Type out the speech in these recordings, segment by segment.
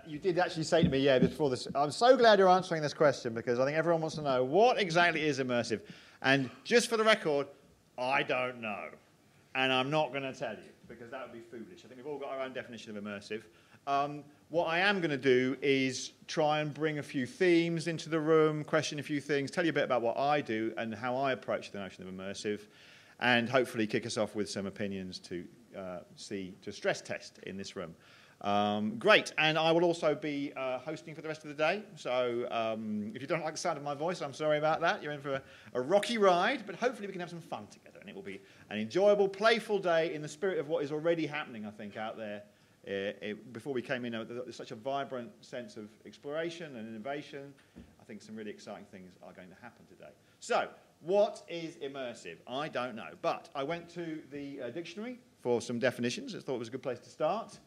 You did actually say to me, yeah, before this, I'm so glad you're answering this question because I think everyone wants to know what exactly is immersive. And just for the record, I don't know. And I'm not going to tell you because that would be foolish. I think we've all got our own definition of immersive. What I am going to do is try and bring a few themes into the room, question a few things, tell you a bit about what I do and how I approach the notion of immersive, and hopefully kick us off with some opinions to stress test in this room. Great, and I will also be hosting for the rest of the day, so if you don't like the sound of my voice, I'm sorry about that. You're in for a rocky ride, but hopefully we can have some fun together, and it will be an enjoyable, playful day in the spirit of what is already happening, I think, out there. Before we came in, there's such a vibrant sense of exploration and innovation. I think some really exciting things are going to happen today. So, what is immersive? I don't know, but I went to the dictionary for some definitions. I thought it was a good place to start.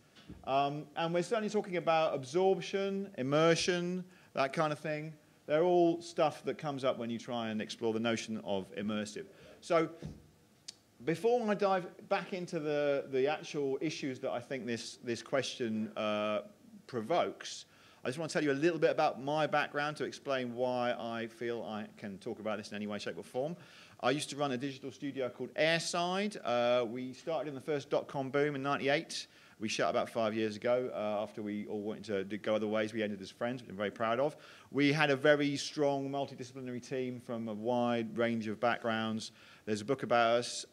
And we're certainly talking about absorption, immersion, that kind of thing. They're all stuff that comes up when you try and explore the notion of immersive. So before I dive back into the actual issues that I think this question provokes, I just want to tell you a little bit about my background to explain why I feel I can talk about this in any way, shape, or form. I used to run a digital studio called Airside. We started in the first dot-com boom in '98. We shut about 5 years ago after we all wanted to go other ways. We ended as friends, which I'm very proud of. We had a very strong multidisciplinary team from a wide range of backgrounds. There's a book about us.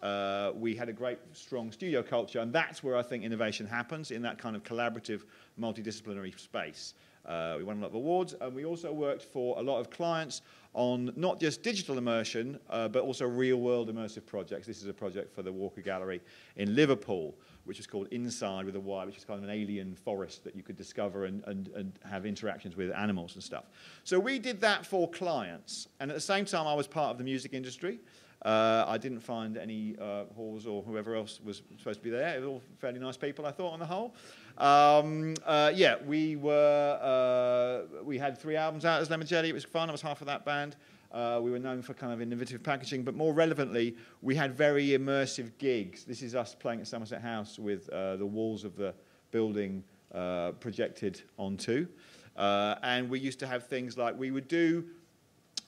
We had a great, strong studio culture, and that's where I think innovation happens, in that kind of collaborative, multidisciplinary space. We won a lot of awards, and we also worked for a lot of clients on not just digital immersion, but also real-world immersive projects. This is a project for the Walker Gallery in Liverpool, which is called Inside with a Y, which is kind of an alien forest that you could discover and have interactions with animals and stuff. So we did that for clients, and at the same time I was part of the music industry. I didn't find any halls or whoever else was supposed to be there. It was all fairly nice people, I thought, on the whole. Yeah, we had 3 albums out as Lemon Jelly. It was fun. I was half of that band. We were known for kind of innovative packaging, but more relevantly, we had very immersive gigs. This is us playing at Somerset House with the walls of the building projected onto. And we used to have things like we would do,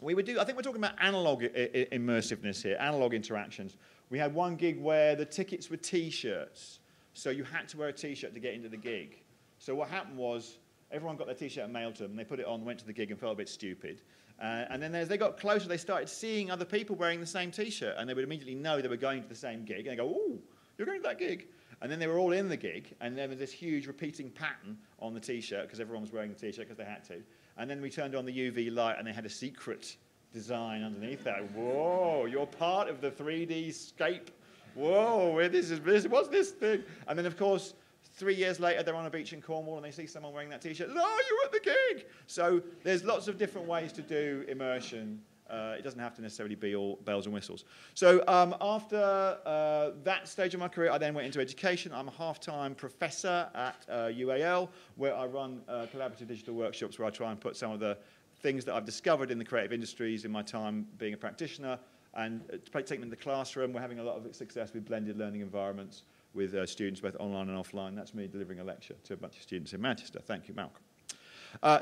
I think we're talking about analog immersiveness here, analog interactions. We had one gig where the tickets were T-shirts. So you had to wear a T-shirt to get into the gig. So what happened was everyone got their T-shirt mailed to them, and they put it on, went to the gig, and felt a bit stupid. And then as they got closer, they started seeing other people wearing the same T-shirt, and they would immediately know they were going to the same gig. And they go, "Oh, you're going to that gig." And then they were all in the gig, and there was this huge repeating pattern on the T-shirt, because everyone was wearing the T-shirt because they had to. And then we turned on the UV light, and they had a secret design underneath that. Whoa, you're part of the 3D scape. Whoa, what's this thing? And then, of course, 3 years later, they're on a beach in Cornwall, and they see someone wearing that T-shirt. Oh, you're at the gig! So there's lots of different ways to do immersion. It doesn't have to necessarily be all bells and whistles. So after that stage of my career, I then went into education. I'm a half-time professor at UAL, where I run collaborative digital workshops where I try and put some of the things that I've discovered in the creative industries in my time being a practitioner and take them in the classroom. We're having a lot of success with blended learning environments with students both online and offline. That's me delivering a lecture to a bunch of students in Manchester. Thank you, Malcolm.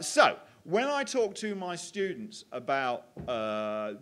So when I talk to my students about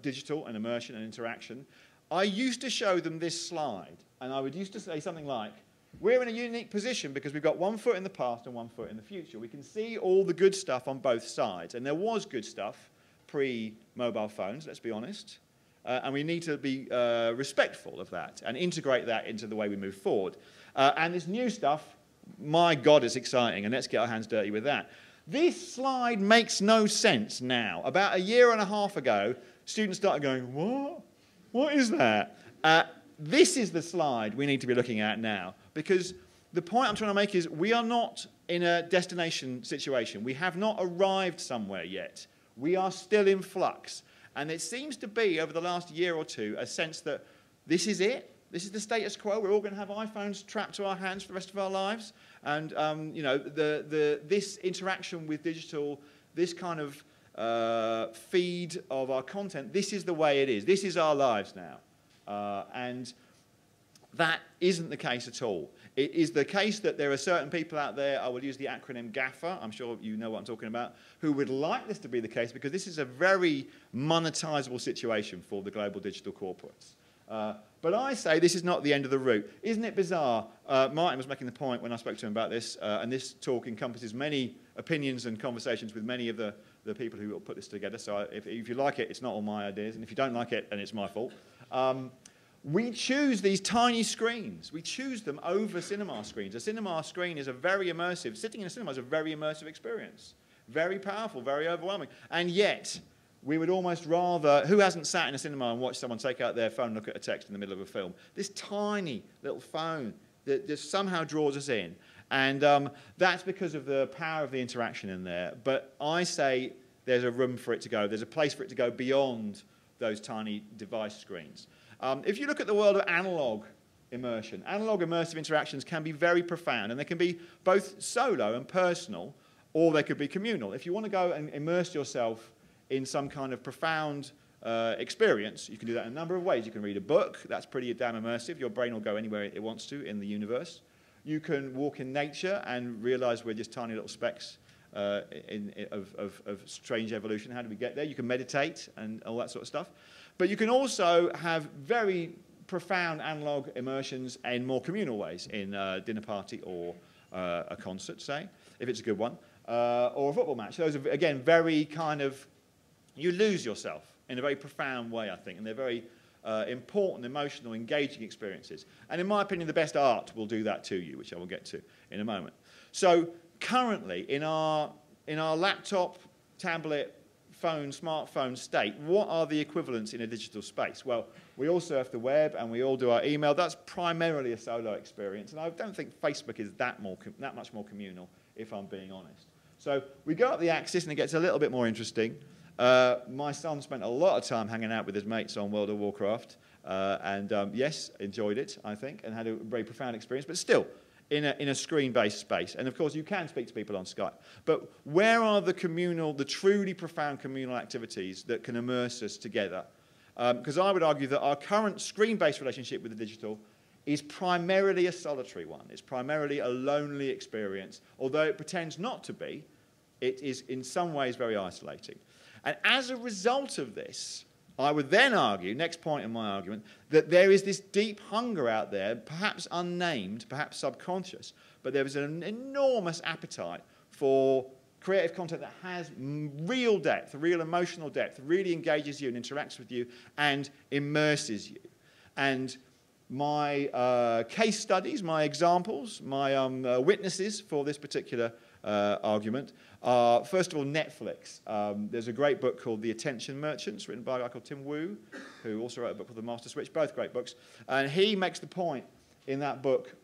digital and immersion and interaction, I used to show them this slide, and I would used to say something like, we're in a unique position because we've got 1 foot in the past and 1 foot in the future. We can see all the good stuff on both sides, and there was good stuff pre-mobile phones, let's be honest, and we need to be respectful of that and integrate that into the way we move forward. And this new stuff, my God, it's exciting, and let's get our hands dirty with that. This slide makes no sense now. About 1.5 years ago, students started going, what? What is that? This is the slide we need to be looking at now, because the point I'm trying to make is we are not in a destination situation. We have not arrived somewhere yet. We are still in flux. And it seems to be, over the last year or two, a sense that this is it. This is the status quo. We're all going to have iPhones trapped to our hands for the rest of our lives. And you know, this interaction with digital, this kind of feed of our content, this is the way it is. This is our lives now. And that isn't the case at all. It is the case that there are certain people out there, I will use the acronym GAFA, I'm sure you know what I'm talking about, who would like this to be the case because this is a very monetizable situation for the global digital corporates. But I say this is not the end of the route. Isn't it bizarre? Martin was making the point when I spoke to him about this, and this talk encompasses many opinions and conversations with many of the people who put this together. So if you like it, it's not all my ideas, and if you don't like it, then it's my fault. We choose these tiny screens. We choose them over cinema screens. A cinema screen is a very immersive, sitting in a cinema is a very immersive experience. Very powerful, very overwhelming. And yet, we would almost rather, who hasn't sat in a cinema and watched someone take out their phone and look at a text in the middle of a film? This tiny little phone that just somehow draws us in. And that's because of the power of the interaction in there. But I say there's a room for it to go. There's a place for it to go beyond those tiny device screens. If you look at the world of analog immersion, analog immersive interactions can be very profound, and they can be both solo and personal, or they could be communal. If you want to go and immerse yourself in some kind of profound experience, you can do that in a number of ways. You can read a book. That's pretty damn immersive. Your brain will go anywhere it wants to in the universe. You can walk in nature and realize we're just tiny little specks of strange evolution. How do we get there? You can meditate and all that sort of stuff. But you can also have very profound analog immersions in more communal ways, in a dinner party or a concert, say, if it's a good one, or a football match. Those are, again, very kind of, you lose yourself in a very profound way, I think, and they're very important, emotional, engaging experiences. And in my opinion, the best art will do that to you, which I will get to in a moment. So currently, in our laptop, tablet, phone, smartphone state, what are the equivalents in a digital space? Well, we all surf the web and we all do our email. That's primarily a solo experience, and I don't think Facebook is that much more communal, if I'm being honest. So we go up the axis and it gets a little bit more interesting. My son spent a lot of time hanging out with his mates on World of Warcraft, and yes, enjoyed it, I think, and had a very profound experience, but still, in a screen-based space. And of course, you can speak to people on Skype. But where are the truly profound communal activities that can immerse us together? Because I would argue that our current screen-based relationship with the digital is primarily a solitary one. It's primarily a lonely experience. Although it pretends not to be, it is in some ways very isolating. And as a result of this, I would then argue, next point in my argument, that there is this deep hunger out there, perhaps unnamed, perhaps subconscious, but there is an enormous appetite for creative content that has real depth, real emotional depth, really engages you and interacts with you and immerses you. And my case studies, my examples, my witnesses for this particular argument are, first of all, Netflix. There's a great book called The Attention Merchants, written by a guy called Tim Wu, who also wrote a book called The Master Switch, both great books. And he makes the point in that book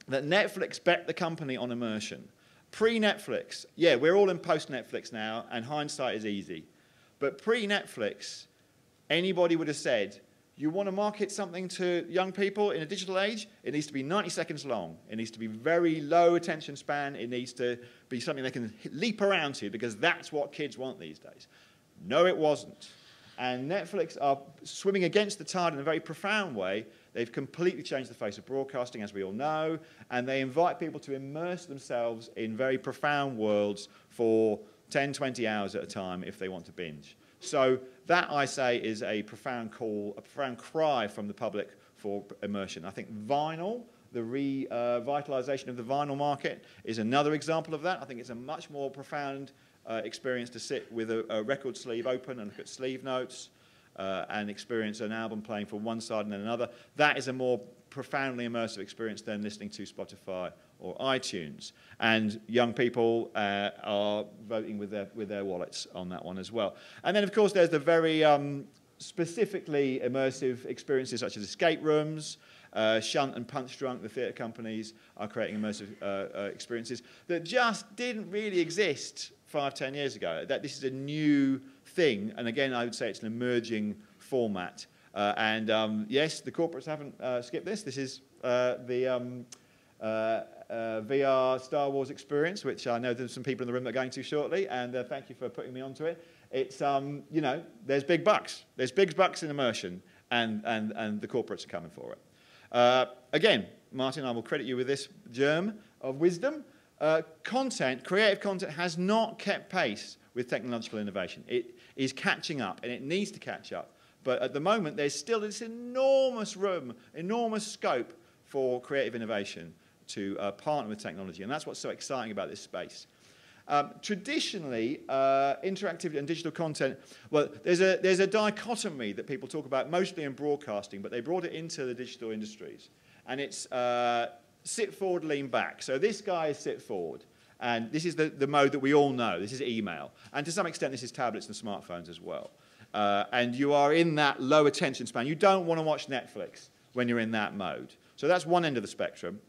that Netflix bet the company on immersion. Pre-Netflix, yeah, we're all in post-Netflix now, and hindsight is easy. But pre-Netflix, anybody would have said, you want to market something to young people in a digital age, it needs to be 90 seconds long. It needs to be very low attention span. It needs to be something they can leap around to, because that's what kids want these days. No, it wasn't. And Netflix are swimming against the tide in a very profound way. They've completely changed the face of broadcasting, as we all know, and they invite people to immerse themselves in very profound worlds for 10, 20 hours at a time if they want to binge. So that, I say, is a profound call, a profound cry from the public for immersion. I think vinyl, the revitalization of the vinyl market, is another example of that. I think it's a much more profound experience to sit with a record sleeve open and look at sleeve notes and experience an album playing from one side and then another. That is a more profoundly immersive experience than listening to Spotify or iTunes. And young people are voting with their wallets on that one as well. And then, of course, there's the very specifically immersive experiences such as escape rooms. Shunt and Punch Drunk, the theatre companies, are creating immersive experiences that just didn't really exist 5, 10 years ago. This is a new thing, and again, I would say it's an emerging format. Yes, the corporates haven't skipped this. This is the VR Star Wars experience, which I know there's some people in the room that are going to shortly, and thank you for putting me onto it. It's, you know, there's big bucks. There's big bucks in immersion, and the corporates are coming for it. Again, Martin, I will credit you with this germ of wisdom. Creative content has not kept pace with technological innovation. It is catching up, and it needs to catch up. But at the moment, there's still this enormous room, enormous scope for creative innovation to partner with technology, and that's what's so exciting about this space. Traditionally, interactive and digital content, well, there's a dichotomy that people talk about, mostly in broadcasting, but they brought it into the digital industries. And it's sit forward, lean back. So this guy is sit forward. And this is the mode that we all know. This is email. And to some extent, this is tablets and smartphones as well. And you are in that low attention span. You don't want to watch Netflix when you're in that mode. So that's one end of the spectrum.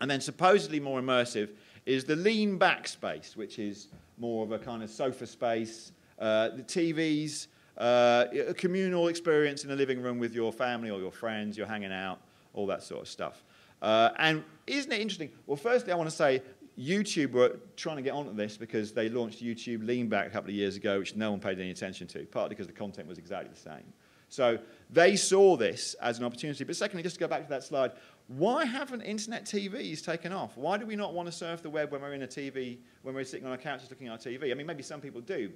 And then supposedly more immersive is the lean back space, which is more of a kind of sofa space, the TVs, a communal experience in a living room with your family or your friends, you're hanging out, all that sort of stuff. And isn't it interesting? Well, firstly, I want to say YouTube were trying to get onto this because they launched YouTube Lean Back a couple of years ago, which no one paid any attention to, partly because the content was exactly the same. So they saw this as an opportunity. But secondly, just to go back to that slide, why haven't internet TVs taken off? Why do we not want to surf the web when we're in a TV, when we're sitting on our couches looking at our TV? I mean, maybe some people do.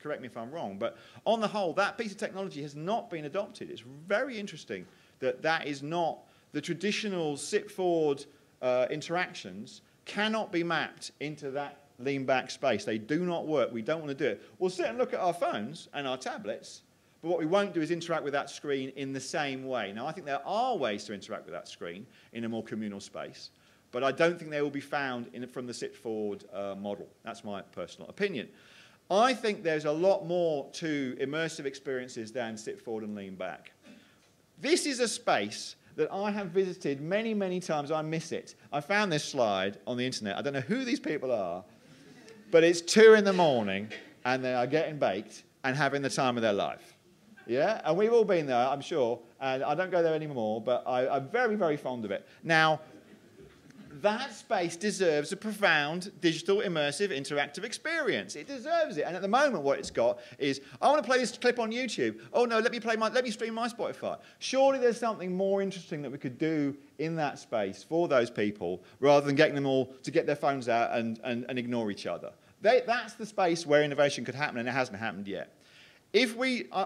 Correct me if I'm wrong. But on the whole, that piece of technology has not been adopted. It's very interesting that that is not the traditional sit-forward interactions cannot be mapped into that lean-back space. They do not work. We don't want to do it. We'll sit and look at our phones and our tablets, but what we won't do is interact with that screen in the same way. Now, I think there are ways to interact with that screen in a more communal space, but I don't think they will be found from the sit-forward model. That's my personal opinion. I think there's a lot more to immersive experiences than sit-forward and lean-back. This is a space that I have visited many, many times. I miss it. I found this slide on the internet. I don't know who these people are, but it's 2 in the morning, and they are getting baked and having the time of their life. Yeah? And we've all been there, I'm sure, and I don't go there anymore, but I'm very, very fond of it. Now, that space deserves a profound digital, immersive, interactive experience. It deserves it. And at the moment, what it's got is, I want to play this clip on YouTube. Oh no, let me stream my Spotify. Surely there's something more interesting that we could do in that space for those people, rather than getting them all to get their phones out and ignore each other. That's the space where innovation could happen, and it hasn't happened yet. I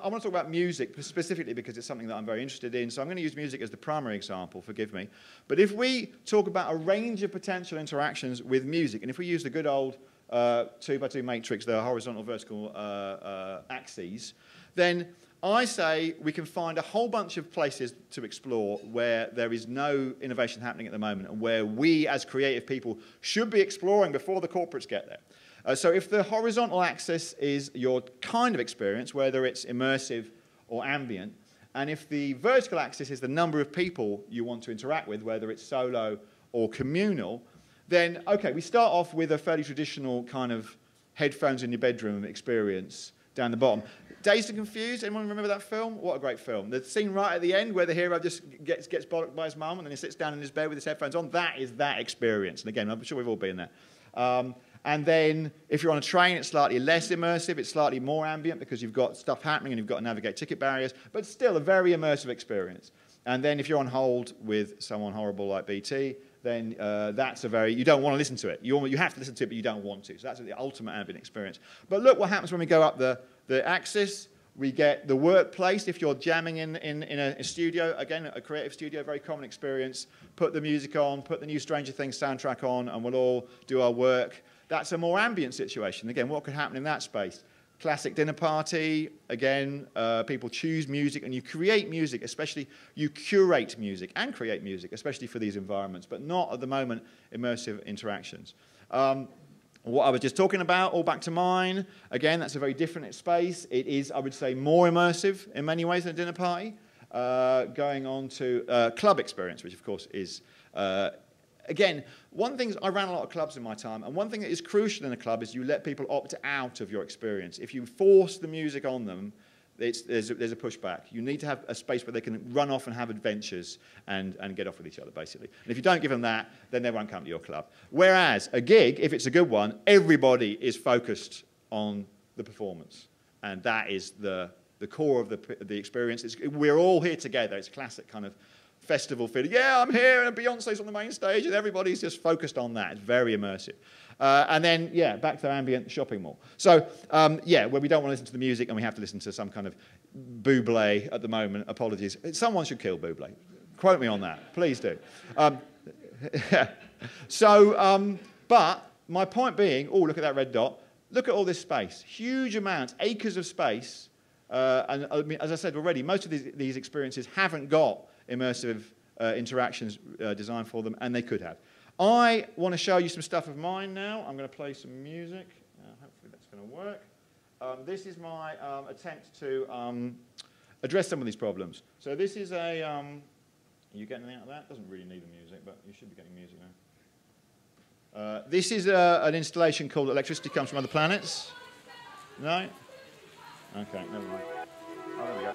want to talk about music specifically because it's something that I'm very interested in, so I'm going to use music as the primary example, forgive me. But if we talk about a range of potential interactions with music, and if we use the good old 2x2 matrix, the horizontal, vertical axes, then I say we can find a whole bunch of places to explore where there is no innovation happening at the moment, and where we as creative people should be exploring before the corporates get there. So if the horizontal axis is your kind of experience, whether it's immersive or ambient, and if the vertical axis is the number of people you want to interact with, whether it's solo or communal, then, okay, we start off with a fairly traditional kind of headphones in your bedroom experience down the bottom. Dazed and Confused, anyone remember that film? What a great film. The scene right at the end where the hero just gets bollocked by his mum and then he sits down in his bed with his headphones on, that is that experience. And again, I'm sure we've all been there. And then if you're on a train, it's slightly less immersive, it's slightly more ambient because you've got stuff happening and you've got to navigate ticket barriers, but still a very immersive experience. And then if you're on hold with someone horrible like BT, then that's a very, you don't want to listen to it. You have to listen to it, but you don't want to. So that's the ultimate ambient experience. But look what happens when we go up the axis. We get the workplace. If you're jamming in a studio, again, a creative studio, very common experience. Put the music on, put the new Stranger Things soundtrack on, and we'll all do our work. That's a more ambient situation. Again, what could happen in that space? Classic dinner party. Again, people choose music, and you create music, especially you curate music and create music, especially for these environments, but not at the moment immersive interactions. What I was just talking about, all back to mine. Again, that's a very different space. It is, I would say, more immersive in many ways than a dinner party. Going on to club experience, which of course is, again, one thing, I ran a lot of clubs in my time, and one thing that is crucial in a club is you let people opt out of your experience. If you force the music on them, there's a pushback. You need to have a space where they can run off and have adventures and get off with each other, basically. And if you don't give them that, then they won't come to your club. Whereas a gig, if it's a good one, everybody is focused on the performance. And that is the core of the experience. We're all here together. It's a classic kind of festival feeling. Yeah, I'm here, and Beyonce's on the main stage, and everybody's just focused on that. It's very immersive. And then, yeah, back to ambient shopping mall. So, yeah, where we don't want to listen to the music and we have to listen to some kind of Bublé at the moment. Apologies. Someone should kill Bublé. Quote me on that. Please do. So, but my point being, oh, look at that red dot. Look at all this space. Huge amounts, acres of space. And I mean, as I said already, most of these experiences haven't got immersive interactions designed for them, and they could have. I want to show you some stuff of mine now. I'm going to play some music. Hopefully that's going to work. This is my attempt to address some of these problems. So this is a... you get anything out of that? Doesn't really need the music, but you should be getting music now. This is an installation called Electricity Comes from Other Planets. No? Okay, never mind. Oh, there we go.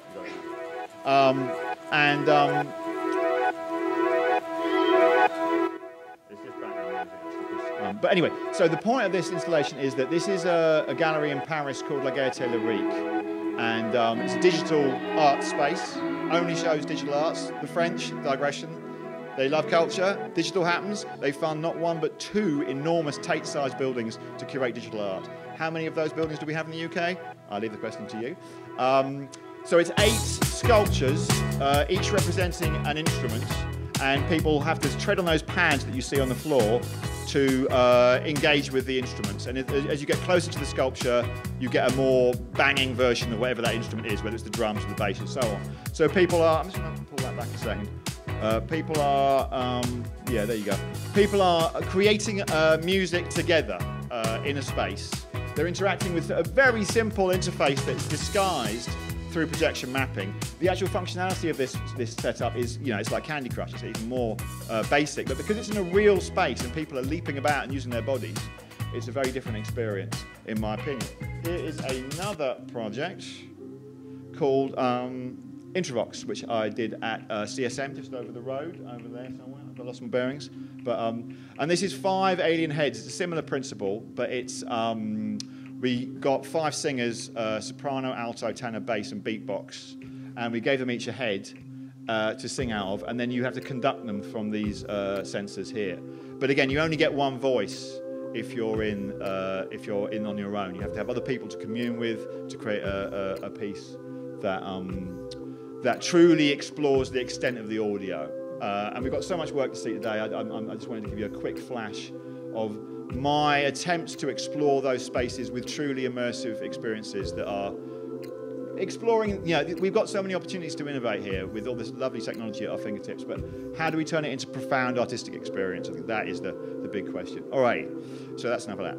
It's just background music. But anyway, so the point of this installation is that this is a gallery in Paris called La Gaieté Lyrique. And it's a digital art space, only shows digital arts. The French, digression, they love culture. Digital happens. They fund not one but two enormous Tate-sized buildings to curate digital art. How many of those buildings do we have in the UK? I'll leave the question to you. So it's 8 sculptures, each representing an instrument, and people have to tread on those pads that you see on the floor to engage with the instruments. And as you get closer to the sculpture, you get a more banging version of whatever that instrument is, whether it's the drums or the bass and so on. So people are, I'm just going to pull that back a second. People are, yeah, there you go. People are creating music together in a space. They're interacting with a very simple interface that's disguised through projection mapping. The actual functionality of this setup is, you know, it's like Candy Crush. It's even more basic. But because it's in a real space and people are leaping about and using their bodies, it's a very different experience, in my opinion. Here is another project called Introvox, which I did at CSM, just over the road, over there somewhere. I've lost my bearings. But, and this is 5 alien heads. It's a similar principle, but it's, we got 5 singers, soprano, alto, tenor, bass, and beatbox. And we gave them each a head to sing out of, and then you have to conduct them from these sensors here. But again, you only get one voice if you're in on your own. You have to have other people to commune with to create a piece that that truly explores the extent of the audio. And we've got so much work to see today. I just wanted to give you a quick flash of my attempts to explore those spaces with truly immersive experiences that are exploring, you know, we've got so many opportunities to innovate here with all this lovely technology at our fingertips, but how do we turn it into profound artistic experience? I think that is the big question. All right, so that's enough of that.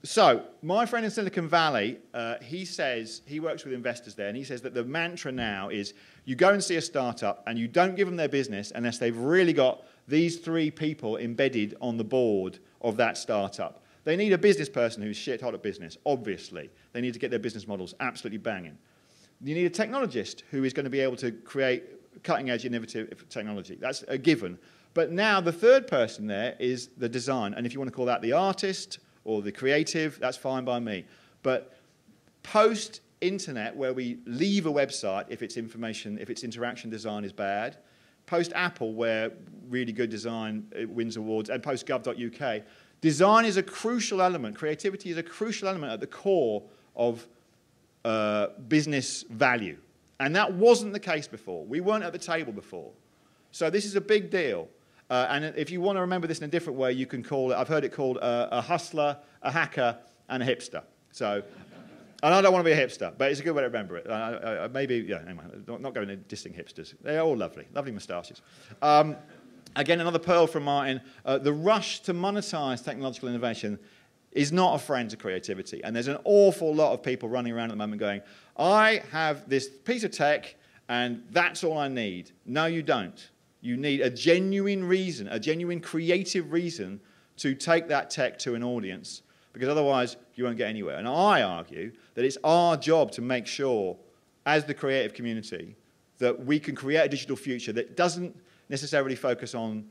So my friend in Silicon Valley, he says, he works with investors there, and he says that the mantra now is you go and see a startup and you don't give them their business unless they've really got these 3 people embedded on the board of that startup. They need a business person who's shit hot at business, obviously. They need to get their business models absolutely banging. You need a technologist who is going to be able to create cutting-edge, innovative technology. That's a given. But now the third person there is the design. And if you want to call that the artist or the creative, that's fine by me. But post-internet, where we leave a website if its information, if its interaction design is bad, post-Apple, where really good design wins awards, and post-gov.uk, design is a crucial element. Creativity is a crucial element at the core of business value. And that wasn't the case before. We weren't at the table before. So this is a big deal. And if you want to remember this in a different way, you can call it, I've heard it called a hustler, a hacker, and a hipster. So, and I don't want to be a hipster, but it's a good way to remember it. Maybe, yeah, anyway, not going to dissing hipsters. They're all lovely, lovely moustaches. Again, another pearl from Martin. The rush to monetize technological innovation is not a friend to creativity. And there's an awful lot of people running around at the moment going, I have this piece of tech, and that's all I need. No, you don't. You need a genuine reason, a genuine creative reason to take that tech to an audience, because otherwise you won't get anywhere. And I argue that it's our job to make sure, as the creative community, that we can create a digital future that doesn't necessarily focus on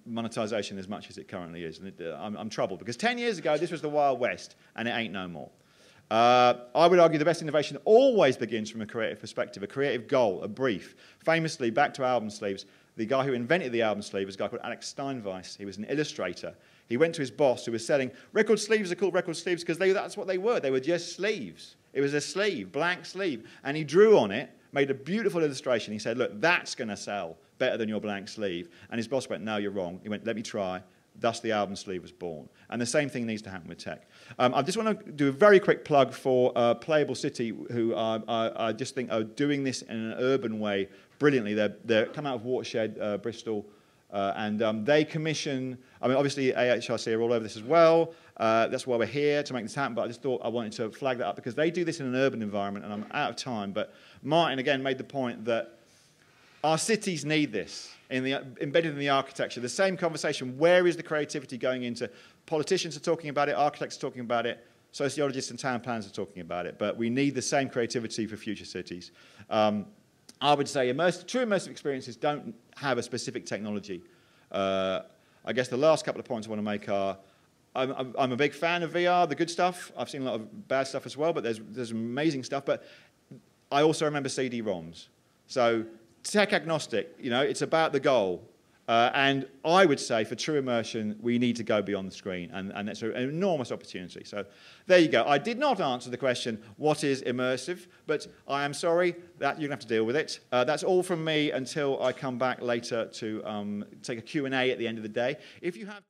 monetization as much as it currently is. And I'm troubled, because 10 years ago, this was the Wild West, and it ain't no more. I would argue the best innovation always begins from a creative perspective, a creative goal, a brief. Famously, back to album sleeves, the guy who invented the album sleeve was a guy called Alex Steinweiss. He was an illustrator. He went to his boss who was selling, record sleeves are called record sleeves because that's what they were. They were just sleeves. It was a sleeve, blank sleeve. And he drew on it, made a beautiful illustration. He said, look, that's going to sell better than your blank sleeve. And his boss went, no, you're wrong. He went, let me try. Thus, the album sleeve was born. And the same thing needs to happen with tech. I just want to do a very quick plug for Playable City, who I just think are doing this in an urban way brilliantly. They're come out of Watershed, Bristol, and they commission, I mean, obviously AHRC are all over this as well. That's why we're here, to make this happen, but I just thought I wanted to flag that up because they do this in an urban environment, and I'm out of time. But Martin, again, made the point that our cities need this. Embedded in the architecture. The same conversation, where is the creativity going into? Politicians are talking about it, architects are talking about it, sociologists and town planners are talking about it, but we need the same creativity for future cities. I would say true immersive experiences don't have a specific technology. I guess the last couple of points I want to make are, I'm a big fan of VR, the good stuff. I've seen a lot of bad stuff as well, but there's amazing stuff. But I also remember CD-ROMs. So tech agnostic, you know, it's about the goal. And I would say for true immersion, we need to go beyond the screen, and that's an enormous opportunity. So there you go. I did not answer the question, what is immersive? But I am sorry that you're going to have to deal with it. That's all from me until I come back later to take a Q&A at the end of the day. If you have